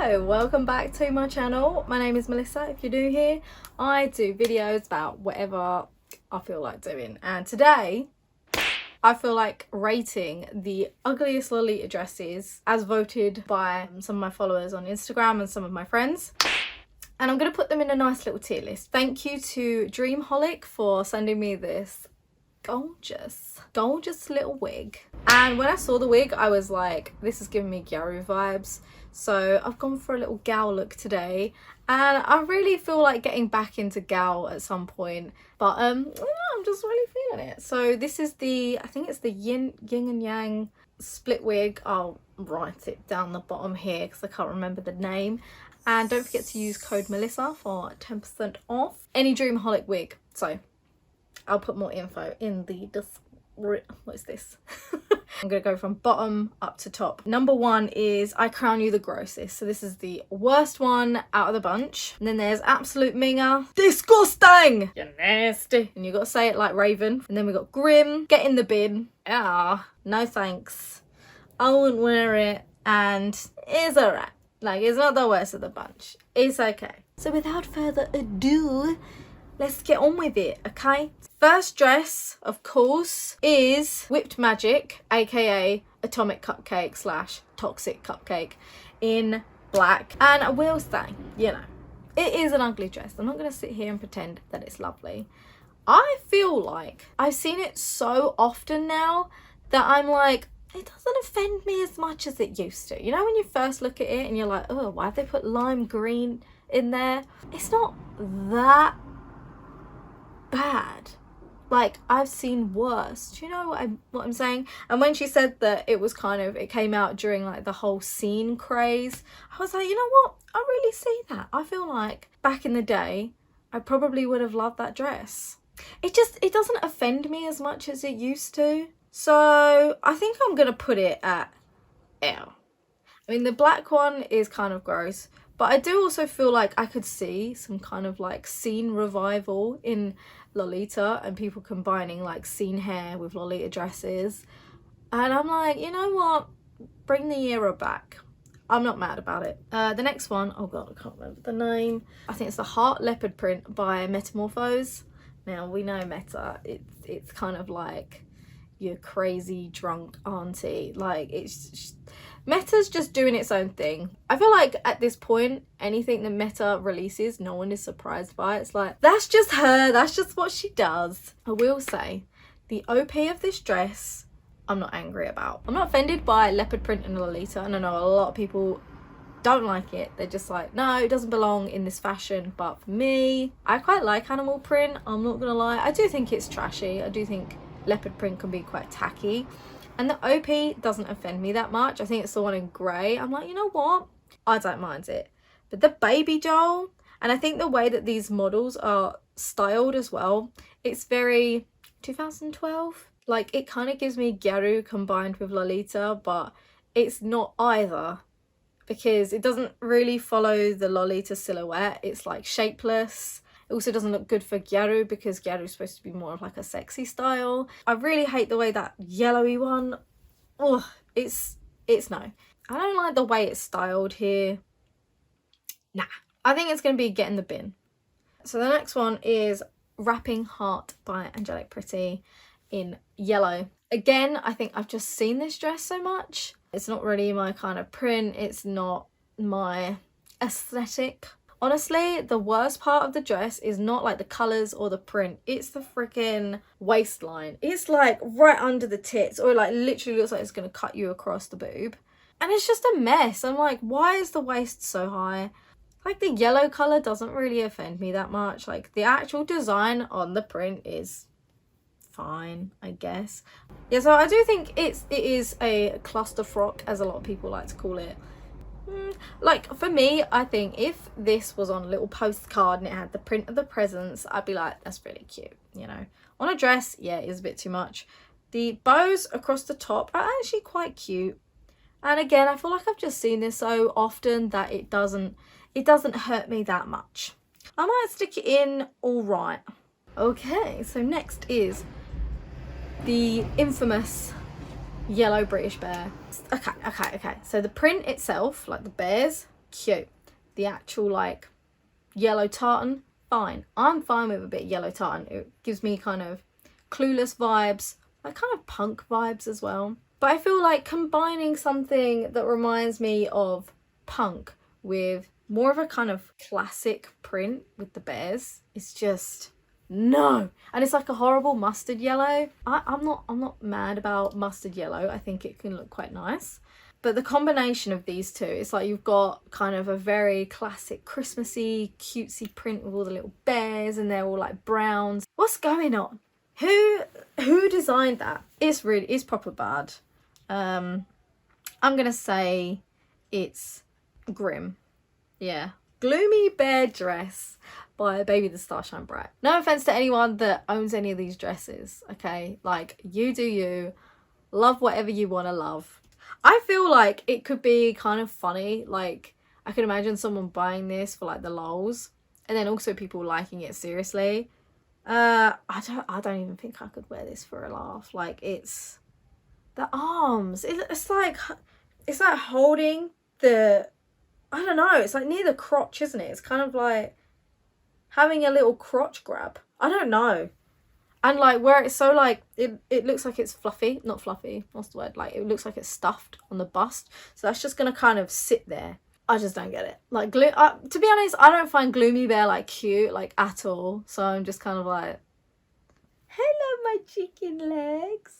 Hello, welcome back to my channel. My name is Melissa. If you're new here, I do videos about whatever I feel like doing, and today I feel like rating the ugliest lolita dresses as voted by some of my followers on Instagram and some of my friends. And I'm going to put them in a nice little tier list. Thank you to DreamHolic for sending me this gorgeous little wig. And when I saw the wig, I was like, this is giving me Gyaru vibes. So I've gone for a little gal look today, and I really feel like getting back into gal at some point, but I'm just really feeling it. So this is the, I think it's the yin and yang split wig. I'll write it down the bottom here because I can't remember the name. And don't forget to use code Melissa for 10% off any DreamHolic wig. So I'll put more info in the what is this? I'm gonna go from bottom up to top. Number one is I Crown You the Grossest. So this is the worst one out of the bunch. And then there's Absolute Minger. Disgusting! You're nasty. And you gotta say it like Raven. And then we got Grim. Get in the bin. Ah, no thanks. I wouldn't wear it. And it's alright. Like, it's not the worst of the bunch. It's okay. So without further ado, let's get on with it, okay? First dress, of course, is Whipped Magic, aka Atomic Cupcake slash Toxic Cupcake in black. And I will say, you know, it is an ugly dress. I'm not going to sit here and pretend that it's lovely. I feel like I've seen it so often now that I'm like, it doesn't offend me as much as it used to. You know, when you first look at it and you're like, oh, why have they put lime green in there? It's not that bad. Like, I've seen worse. Do you know what I'm saying? And when she said that it was kind of, it came out during like the whole scene craze, I was like, you know what? I really see that. I feel like back in the day, I probably would have loved that dress. It doesn't offend me as much as it used to. So I think I'm going to put it at L. I mean, the black one is kind of gross, but I do also feel like I could see some kind of like scene revival in Lolita and people combining like scene hair with Lolita dresses. And I'm like, you know what? Bring the era back. I'm not mad about it. The next one, oh God, I can't remember the name. I think it's the Heart Leopard print by Metamorphose. Now, we know Meta, it's kind of like your crazy drunk auntie. Like, Meta's just doing its own thing. I feel like at this point, anything that Meta releases, no one is surprised by. It's like, that's just her, that's just what she does. I will say, the OP of this dress, I'm not angry about. I'm not offended by leopard print and Lolita, and I know a lot of people don't like it. They're just like, no, it doesn't belong in this fashion. But for me, I quite like animal print, I'm not gonna lie. I do think it's trashy. I do think leopard print can be quite tacky. And the OP doesn't offend me that much. I think it's the one in grey. I'm like, you know what? I don't mind it. But the baby doll, and I think the way that these models are styled as well, it's very 2012. Like, it kind of gives me Gyaru combined with Lolita, but it's not either, because it doesn't really follow the Lolita silhouette. It's like shapeless. It also doesn't look good for Gyaru because Gyaru is supposed to be more of like a sexy style. I really hate the way that yellowy one, oh, it's no. I don't like the way it's styled here. Nah, I think it's going to be Get in the Bin. So the next one is Wrapping Heart by Angelic Pretty in yellow. Again, I think I've just seen this dress so much. It's not really my kind of print. It's not my aesthetic. Honestly, the worst part of the dress is not like the colours or the print. It's the freaking waistline. It's like right under the tits, or like literally looks like it's going to cut you across the boob. And it's just a mess. I'm like, why is the waist so high? Like, the yellow colour doesn't really offend me that much. Like, the actual design on the print is fine, I guess. Yeah, so I do think it is a cluster frock, as a lot of people like to call it. Like, for me, I think if this was on a little postcard and it had the print of the presents, I'd be like, that's really cute, you know. On a dress, yeah, it is a bit too much. The bows across the top are actually quite cute. And again, I feel like I've just seen this so often that it doesn't hurt me that much. I might stick it in all right. Okay, so next is the infamous yellow British bear. Okay. So the print itself, like the bears, cute. The actual like yellow tartan, fine. I'm fine with a bit of yellow tartan. It gives me kind of Clueless vibes, like kind of punk vibes as well. But I feel like combining something that reminds me of punk with more of a kind of classic print with the bears is just no. And it's like a horrible mustard yellow. I'm not mad about mustard yellow. I think it can look quite nice. But the combination of these two, it's like you've got kind of a very classic Christmassy, cutesy print with all the little bears and they're all like browns. What's going on? Who designed that? It's proper bad. I'm gonna say it's grim. Yeah. Gloomy bear dress by Baby the Starshine Brat. No offense to anyone that owns any of these dresses, okay? Like, you do you. Love whatever you want to love. I feel like it could be kind of funny. Like, I can imagine someone buying this for like the lols and then also people liking it seriously. I don't even think I could wear this for a laugh. Like, it's the arms. It's like holding the, I don't know, it's like near the crotch, isn't it? It's kind of like having a little crotch grab. I don't know. And like where it's so like, it looks like it's fluffy, not fluffy, what's the word? Like it looks like it's stuffed on the bust. So that's just going to kind of sit there. I just don't get it. Like, to be honest, I don't find Gloomy Bear like cute, like at all. So I'm just kind of like, hello, my chicken legs.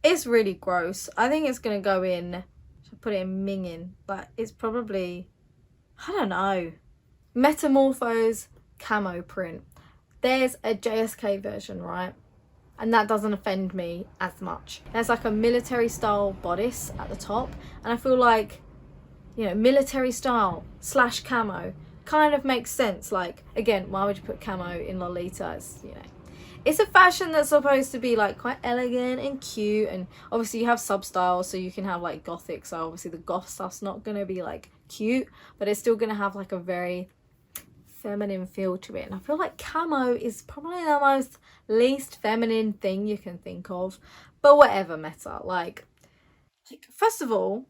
It's really gross. I think it's going to go in, should put it in minging, but it's probably, I don't know. Metamorphose camo print. There's a JSK version, right? And that doesn't offend me as much. There's like a military style bodice at the top. And I feel like, you know, military style / camo kind of makes sense. Like, again, why would you put camo in Lolita? It's, you know, it's a fashion that's supposed to be like quite elegant and cute. And obviously you have sub-styles, so you can have like gothic. So obviously the goth stuff's not going to be like cute, but it's still going to have like a very feminine feel to it. And I feel like camo is probably the most least feminine thing you can think of. But whatever, Meta. Like first of all,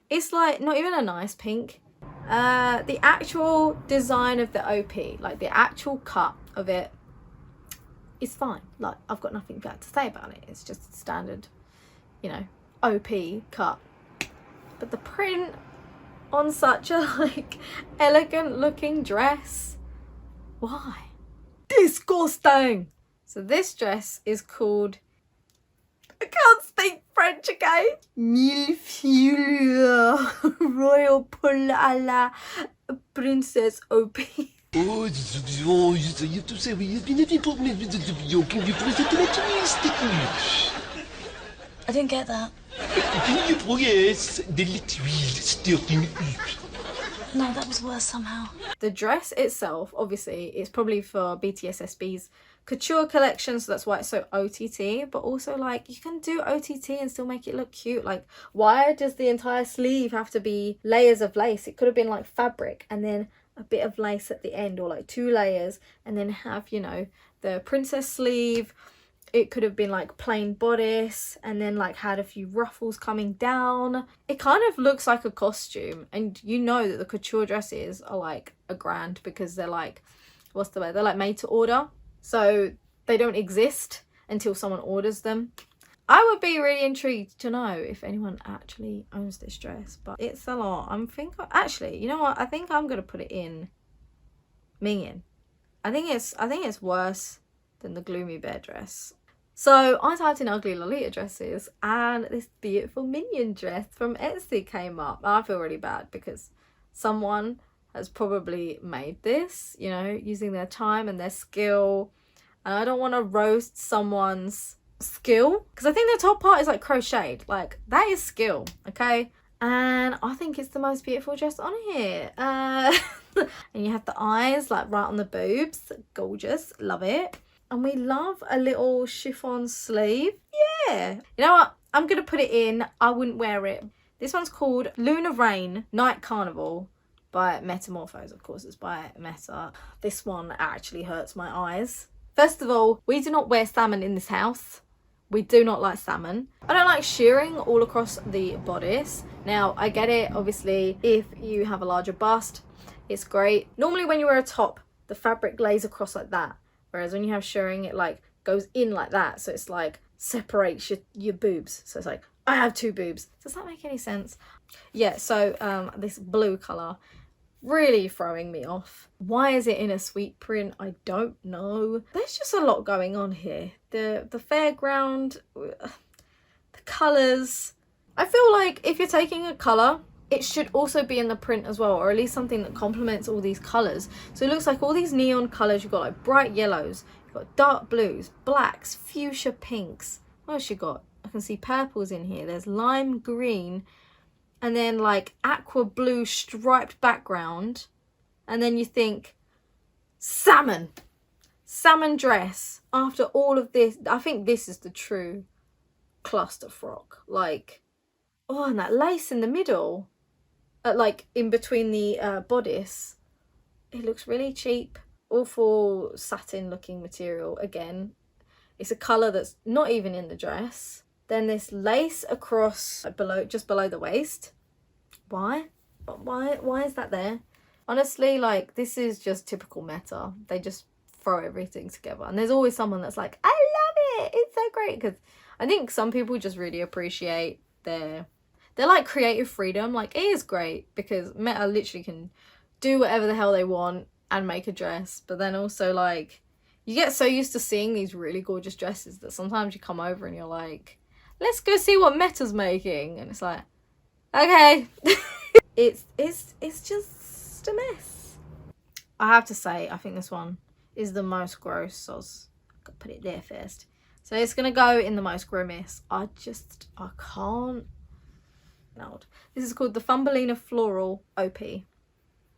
it's like not even a nice pink. The actual design of the OP, like the actual cut of it, is fine. Like, I've got nothing bad to say about it. It's just standard, you know, OP cut. But the print on such a like elegant looking dress, why? Disgusting. So this dress is called, I can't speak French, okay? Millefeuille Royal Pull à la Princess OP. Oh, tu sais, oui, can you please I didn't get that. yes, the little stirring. No, that was worse somehow. The dress itself, obviously, it's probably for BTS SB's couture collection, so that's why it's so OTT. But also, like, you can do OTT and still make it look cute. Like, why does the entire sleeve have to be layers of lace? It could have been like fabric and then a bit of lace at the end, or like 2 layers, and then have, you know, the princess sleeve. It could have been like plain bodice and then like had a few ruffles coming down. It kind of looks like a costume, and you know that the couture dresses are like $1,000 because they're like, what's the word? They're like made to order. So they don't exist until someone orders them. I would be really intrigued to know if anyone actually owns this dress, but it's a lot. Actually, you know what? I think I'm gonna put it in minging. I think it's worse than the Gloomy Bear dress. So I typed in ugly Lolita dresses and this beautiful minion dress from Etsy came up. I feel really bad because someone has probably made this, you know, using their time and their skill. And I don't want to roast someone's skill because I think the top part is like crocheted. Like, that is skill, okay? And I think it's the most beautiful dress on here. And you have the eyes like right on the boobs. Gorgeous. Love it. And we love a little chiffon sleeve. Yeah. You know what? I'm going to put it in. I wouldn't wear it. This one's called Lunar Rain Night Carnival by Metamorphose. Of course, it's by Meta. This one actually hurts my eyes. First of all, we do not wear salmon in this house. We do not like salmon. I don't like shearing all across the bodice. Now, I get it, obviously, if you have a larger bust, it's great. Normally when you wear a top, the fabric lays across like that. Whereas when you have shearing, it like goes in like that. So it's like separates your boobs. So it's like, I have 2 boobs. Does that make any sense? Yeah, so this blue colour, really throwing me off. Why is it in a sweet print? I don't know. There's just a lot going on here. The fairground, the colours. I feel like if you're taking a colour, it should also be in the print as well, or at least something that complements all these colours. So it looks like all these neon colours. You've got like bright yellows, you've got dark blues, blacks, fuchsia pinks. What else you got? I can see purples in here. There's lime green, and then like aqua blue striped background. And then you think, salmon dress. After all of this, I think this is the true cluster frock. Like, oh, and that lace in the middle, like in between the bodice, it looks really cheap. Awful satin looking material. Again, it's a colour that's not even in the dress. Then this lace across just below the waist. Why is that there? Honestly, like, this is just typical Meta. They just throw everything together, and there's always someone that's like, I love it, it's so great. Because I think some people just really appreciate their like creative freedom. Like, it is great because Meta literally can do whatever the hell they want and make a dress. But then also, like, you get so used to seeing these really gorgeous dresses that sometimes you come over and you're like, let's go see what Meta's making, and it's like, okay. it's just a mess. I have to say, I think this one is the most gross, so I've got to put it there first. So it's gonna go in the most grimace. I can't. No. This is called the Thumbelina Floral OP.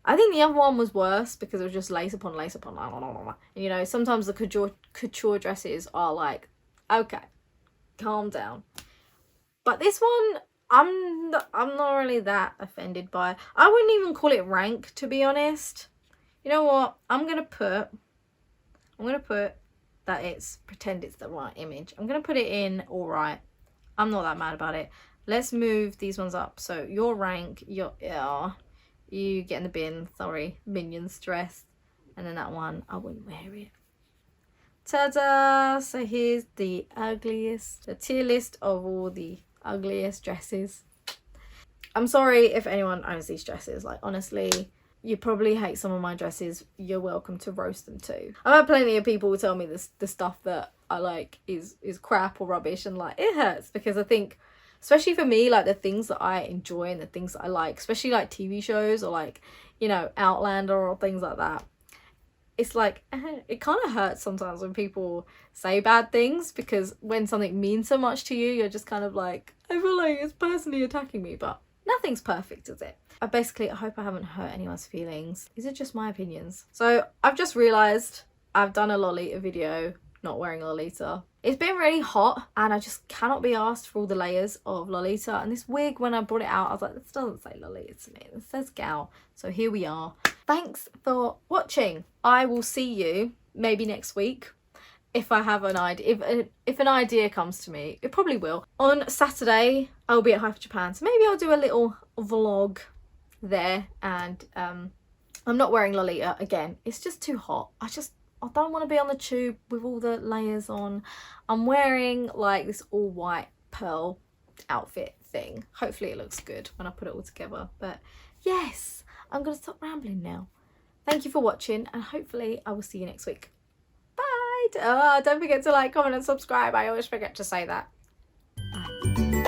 I think the other one was worse because it was just lace upon lace upon. You know, sometimes the couture dresses are like, okay, calm down. But this one, I'm not really that offended by. I wouldn't even call it rank, to be honest. You know what? I'm gonna put that pretend it's the right image. I'm gonna put it in all right. I'm not that mad about it. Let's move these ones up. So your rank, you get in the bin. Sorry, Minions dress. And then that one, I wouldn't wear it. Ta-da! So here's the tier list of all the ugliest dresses. I'm sorry if anyone owns these dresses. Like, honestly, you probably hate some of my dresses. You're welcome to roast them too. I've had plenty of people tell me the stuff that I like is crap or rubbish, and like, it hurts because I think, especially for me, like the things that I enjoy and the things that I like, especially like TV shows or like, you know, Outlander or things like that, it's like, it kind of hurts sometimes when people say bad things, because when something means so much to you, you're just kind of like, I feel like it's personally attacking me. But nothing's perfect, is it? I hope I haven't hurt anyone's feelings. These are just my opinions. So I've just realised I've done a Lolita video not wearing a Lolita. It's been really hot and I just cannot be asked for all the layers of Lolita. And this wig, when I brought it out, I was like, this doesn't say Lolita to me. It says gal. So here we are. Thanks for watching. I will see you maybe next week if I have an idea. If an idea comes to me, it probably will. On Saturday, I'll be at Hyper Japan. So maybe I'll do a little vlog there. And I'm not wearing Lolita again. It's just too hot. I don't want to be on the tube with all the layers on. I'm wearing like this all white pearl outfit thing. Hopefully it looks good when I put it all together. But yes, I'm going to stop rambling now. Thank you for watching and hopefully I will see you next week. Bye! Don't forget to like, comment and subscribe. I always forget to say that. Bye.